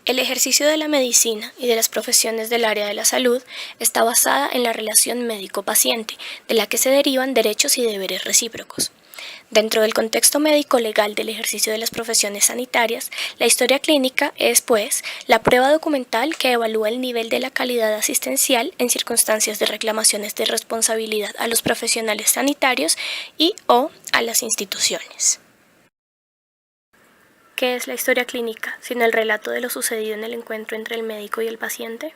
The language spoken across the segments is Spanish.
El ejercicio de la medicina y de las profesiones del área de la salud está basada en la relación médico-paciente, de la que se derivan derechos y deberes recíprocos. Dentro del contexto médico-legal del ejercicio de las profesiones sanitarias, la historia clínica es, pues, la prueba documental que evalúa el nivel de la calidad asistencial en circunstancias de reclamaciones de responsabilidad a los profesionales sanitarios y o a las instituciones. ¿Qué es la historia clínica, sino el relato de lo sucedido en el encuentro entre el médico y el paciente?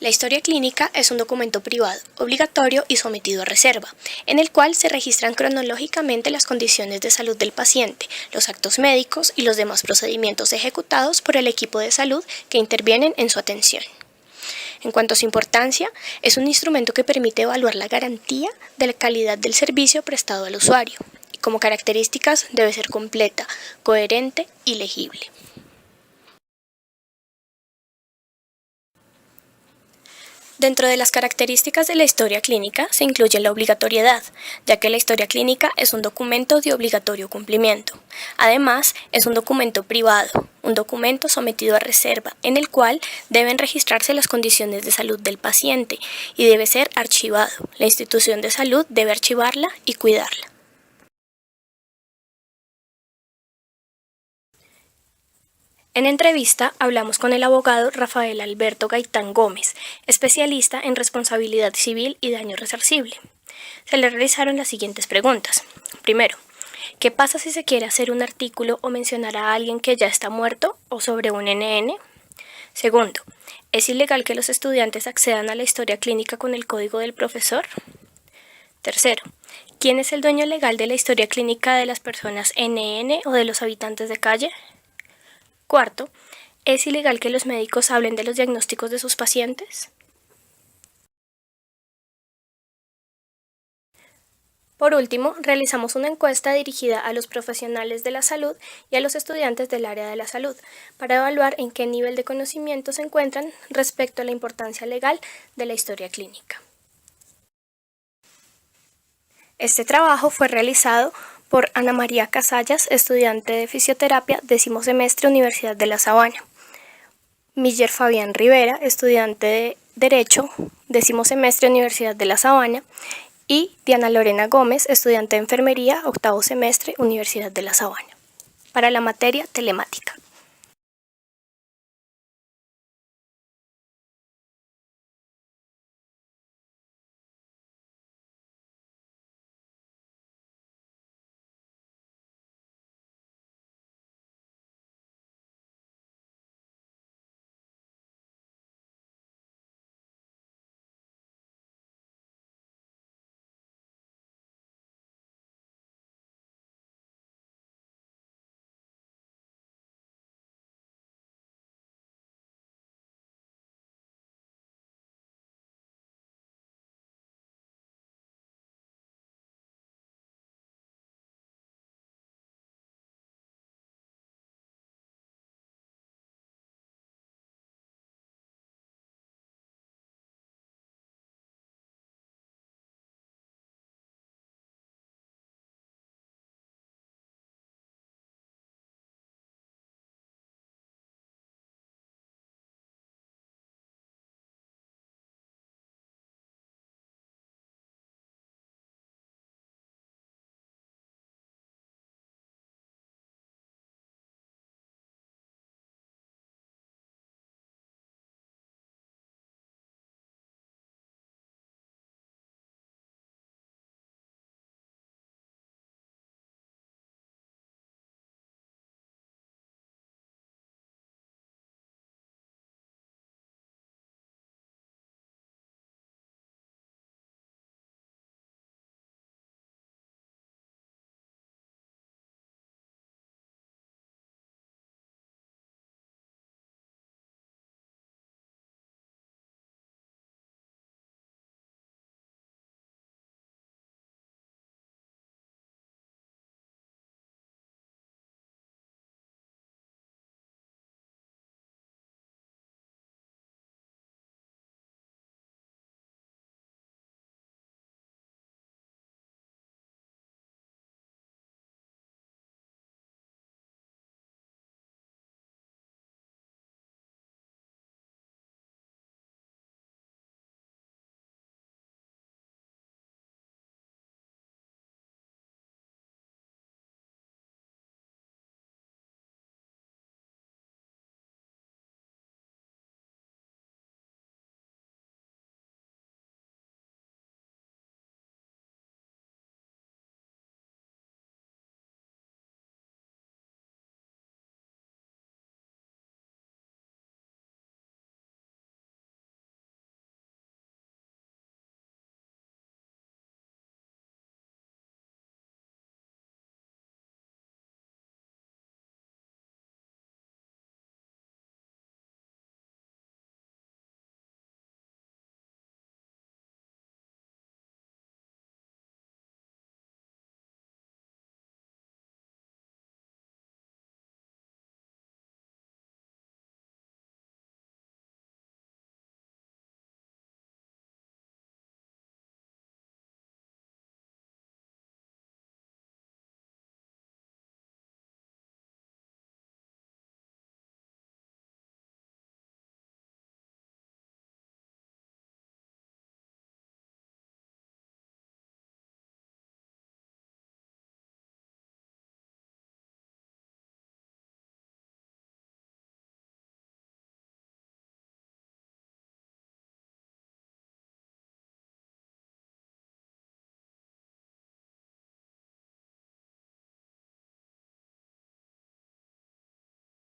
La historia clínica es un documento privado, obligatorio y sometido a reserva, en el cual se registran cronológicamente las condiciones de salud del paciente, los actos médicos y los demás procedimientos ejecutados por el equipo de salud que intervienen en su atención. En cuanto a su importancia, es un instrumento que permite evaluar la garantía de la calidad del servicio prestado al usuario. Como características, debe ser completa, coherente y legible. Dentro de las características de la historia clínica se incluye la obligatoriedad, ya que la historia clínica es un documento de obligatorio cumplimiento. Además, es un documento privado, un documento sometido a reserva, en el cual deben registrarse las condiciones de salud del paciente y debe ser archivado. La institución de salud debe archivarla y cuidarla. En entrevista hablamos con el abogado Rafael Alberto Gaitán Gómez, especialista en responsabilidad civil y daño resarcible. Se le realizaron las siguientes preguntas. Primero, ¿qué pasa si se quiere hacer un artículo o mencionar a alguien que ya está muerto o sobre un NN? Segundo, ¿es ilegal que los estudiantes accedan a la historia clínica con el código del profesor? Tercero, ¿quién es el dueño legal de la historia clínica de las personas NN o de los habitantes de calle? Cuarto, ¿es ilegal que los médicos hablen de los diagnósticos de sus pacientes? Por último, realizamos una encuesta dirigida a los profesionales de la salud y a los estudiantes del área de la salud para evaluar en qué nivel de conocimiento se encuentran respecto a la importancia legal de la historia clínica. Este trabajo fue realizado por Ana María Casallas, estudiante de fisioterapia, 10º semestre, Universidad de La Sabana. Miller Fabián Rivera, estudiante de Derecho, 10º semestre, Universidad de La Sabana, y Diana Lorena Gómez, estudiante de Enfermería, 8º semestre, Universidad de La Sabana, para la materia telemática.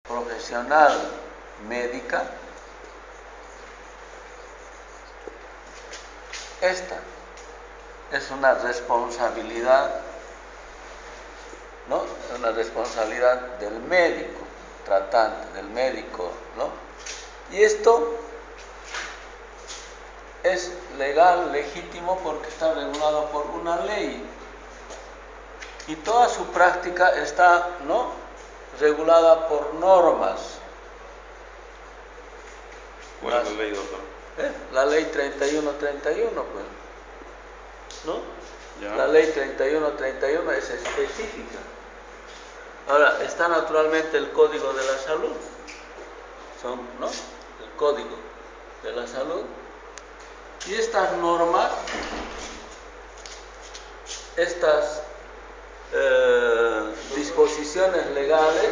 profesional médica, esta es una responsabilidad, ¿no? Una responsabilidad del médico tratante, del médico, ¿no? Y esto es legal, legítimo, porque está regulado por una ley. Y toda su práctica está, ¿no?, regulada por normas. ¿Cuál es la ley, doctor? La ley 3131, pues, ¿no? Ya. La ley 3131 es específica. Ahora, está naturalmente el Código de la Salud, ¿no? El Código de la Salud. Y estas normas, estas disposiciones legales,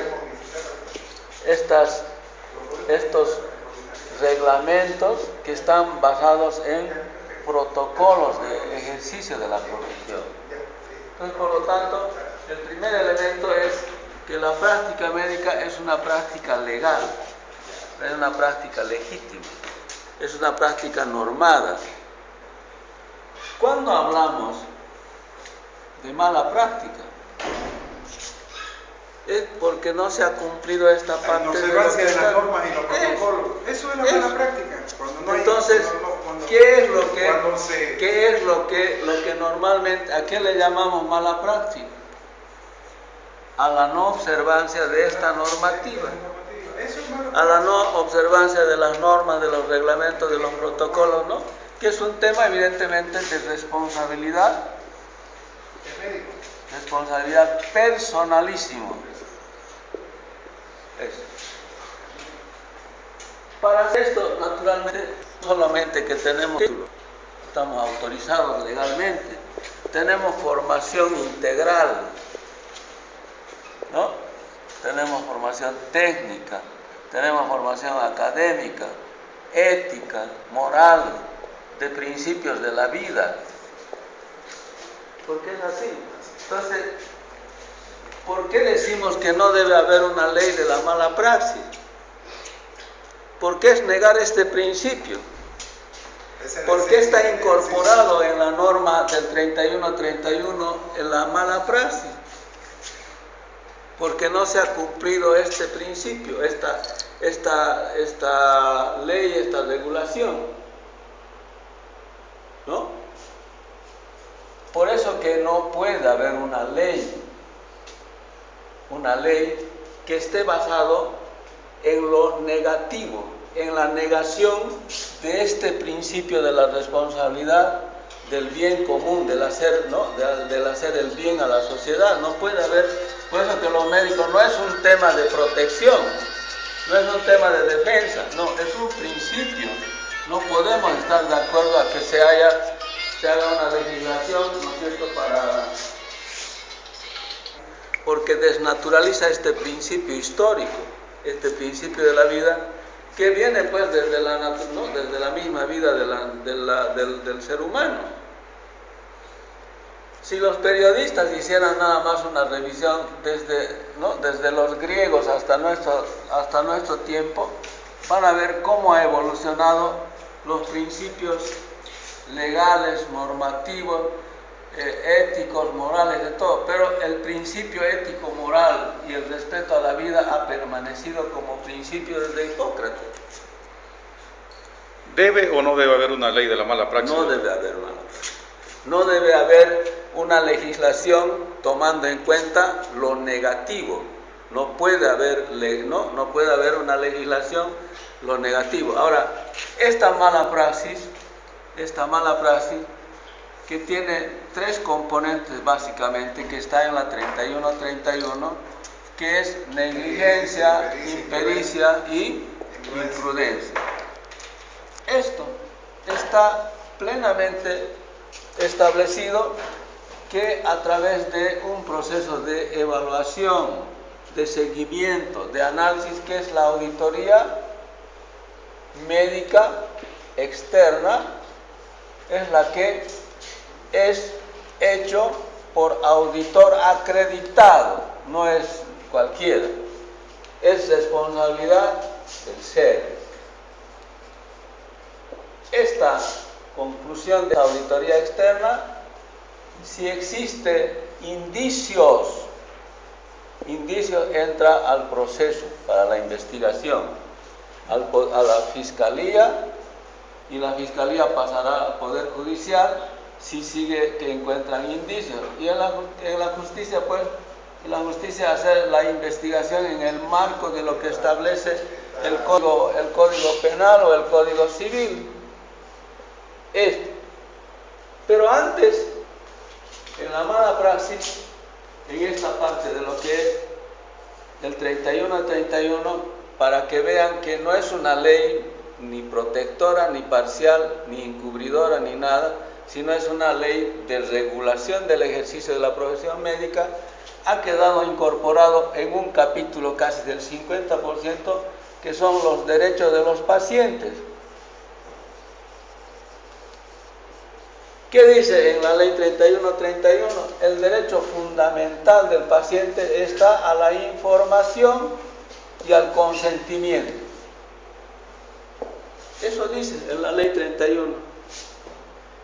estos reglamentos que están basados en protocolos de ejercicio de la profesión. Entonces, por lo tanto, el primer elemento es que la práctica médica es una práctica legal, es una práctica legítima, es una práctica normada. Cuando hablamos de mala práctica, es porque no se ha cumplido esta parte de las normas y los protocolos. Eso es la mala práctica. Cuando no hay, entonces, ¿qué es lo que normalmente, a qué le llamamos mala práctica? A la no observancia de esta normativa, a la no observancia de las normas, de los reglamentos, de los protocolos, ¿no? Que es un tema evidentemente de responsabilidad personalísimo. Eso. Para hacer esto, naturalmente, solamente que tenemos título, estamos autorizados legalmente, tenemos formación integral, ¿no? Tenemos formación técnica, tenemos formación académica, ética, moral, de principios de la vida. Porque es así. Entonces, ¿por qué decimos que no debe haber una ley de la mala praxis? ¿Por qué es negar este principio? ¿Por qué está incorporado en la norma del 3131 en la mala praxis? Porque no se ha cumplido este principio, esta ley, esta regulación, ¿no? Por eso que no puede haber una ley que esté basado en lo negativo, en la negación de este principio de la responsabilidad del bien común, del hacer, ¿no?, del hacer el bien a la sociedad. No puede haber, por eso que los médicos no es un tema de protección, no es un tema de defensa, no, es un principio. No podemos estar de acuerdo a que se haga una legislación, ¿no es cierto?, porque desnaturaliza este principio histórico, este principio de la vida, que viene pues desde la misma vida del ser humano. Si los periodistas hicieran nada más una revisión desde los griegos hasta nuestro tiempo, van a ver cómo ha evolucionado los principios legales, normativos, éticos, morales, de todo, pero el principio ético, moral y el respeto a la vida ha permanecido como principio desde Hipócrates. ¿Debe o no debe haber una ley de la mala praxis? No debe haber una mala praxis. No debe haber una legislación tomando en cuenta lo negativo. No puede haber una legislación lo negativo. Ahora, esta mala praxis que tiene tres componentes básicamente, que está en la 3131, que es negligencia, impericia y imprudencia. Esto está plenamente establecido que a través de un proceso de evaluación, de seguimiento, de análisis, que es la auditoría médica externa, es la que es hecho por auditor acreditado, no es cualquiera. es responsabilidad del SER. Esta conclusión de la auditoría externa, si existe indicios, entra al proceso para la investigación, a la Fiscalía, y la Fiscalía pasará al Poder Judicial si sigue que encuentran indicios. Y en la justicia, pues, hacer la investigación en el marco de lo que establece el Código Penal o el Código Civil. Pero antes, en la mala praxis, en esta parte de lo que es el 31-31, para que vean que no es una ley ni protectora, ni parcial, ni encubridora, ni nada, sino es una ley de regulación del ejercicio de la profesión médica, ha quedado incorporado en un capítulo casi del 50%, que son los derechos de los pacientes. ¿Qué dice en la ley 31-31? El derecho fundamental del paciente está a la información y al consentimiento. Eso dice en la ley 31.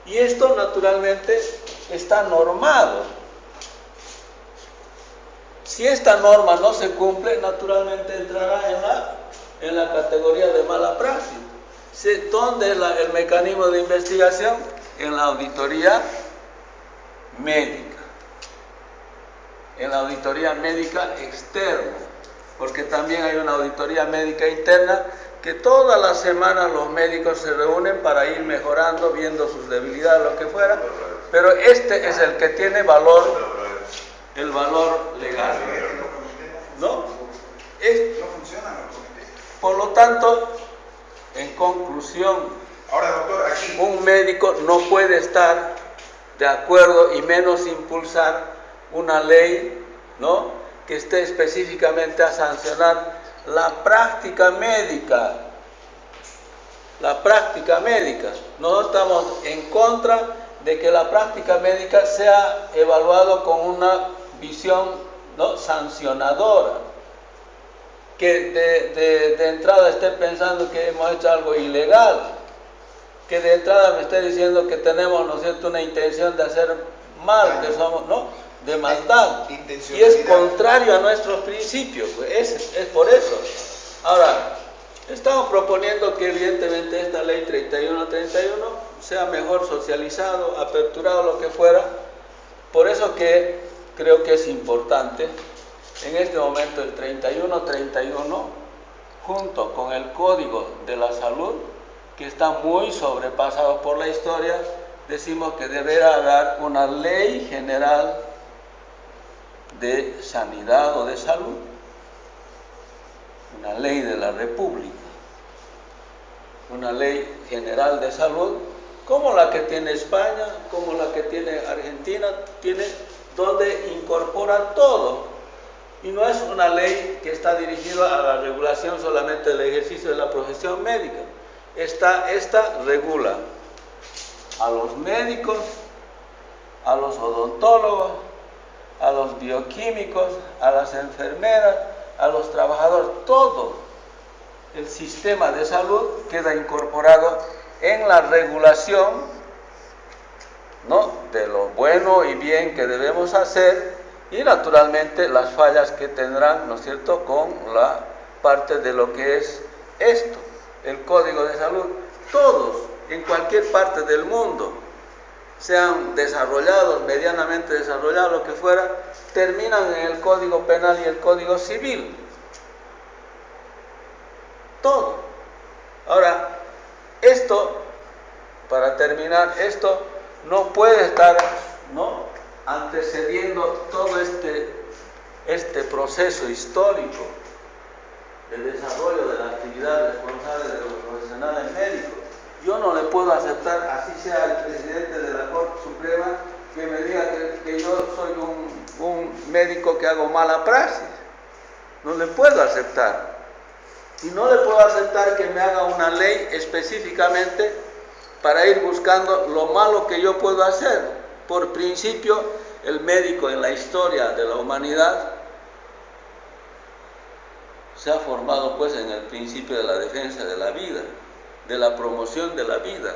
Y esto naturalmente está normado. Si esta norma no se cumple, naturalmente entrará en la categoría de mala praxis. ¿Dónde es el mecanismo de investigación? En la auditoría médica. En la auditoría médica externa. Porque también hay una auditoría médica interna que todas las semanas los médicos se reúnen para ir mejorando, viendo sus debilidades, lo que fuera. Pero este es el que tiene valor, el valor legal. ¿No? Por lo tanto, en conclusión, ahora, doctor, aquí un médico no puede estar de acuerdo y menos impulsar una ley, ¿no?, que esté específicamente a sancionar la práctica médica. La práctica médica. No estamos en contra de que la práctica médica sea evaluado con una visión, ¿no?, sancionadora. Que de entrada esté pensando que hemos hecho algo ilegal. Que de entrada me esté diciendo que tenemos, ¿no es cierto?, una intención de hacer mal, que somos, ¿no?, de maldad. Y es contrario a nuestros principios, es por eso. Ahora, estamos proponiendo que evidentemente esta ley 31-31 sea mejor socializado, aperturado, lo que fuera. Por eso que creo que es importante, en este momento el 31-31, junto con el Código de la Salud, que está muy sobrepasado por la historia, decimos que deberá haber una ley general de sanidad o de salud, una ley de la República, una ley general de salud, como la que tiene España, como la que tiene Argentina, donde incorpora todo. Y no es una ley que está dirigida a la regulación solamente del ejercicio de la profesión médica. Esta regula a los médicos, a los odontólogos, a los bioquímicos, a las enfermeras, a los trabajadores. Todo el sistema de salud queda incorporado en la regulación, ¿no?, de lo bueno y bien que debemos hacer, y naturalmente las fallas que tendrán, ¿no es cierto?, con la parte de lo que es esto, el Código de Salud. Todos, en cualquier parte del mundo, sean desarrollados, medianamente desarrollados, lo que fuera, terminan en el Código Penal y el Código Civil. Todo. Ahora, esto, para terminar, esto no puede estar, ¿no?, antecediendo todo este proceso histórico de desarrollo de la actividad responsable de los profesionales médicos. Yo no le puedo aceptar, así sea el presidente de la Corte Suprema, que me diga que yo soy un médico que hago mala praxis. No le puedo aceptar. Y no le puedo aceptar que me haga una ley específicamente para ir buscando lo malo que yo puedo hacer. Por principio, el médico en la historia de la humanidad se ha formado pues en el principio de la defensa de la vida, de la promoción de la vida.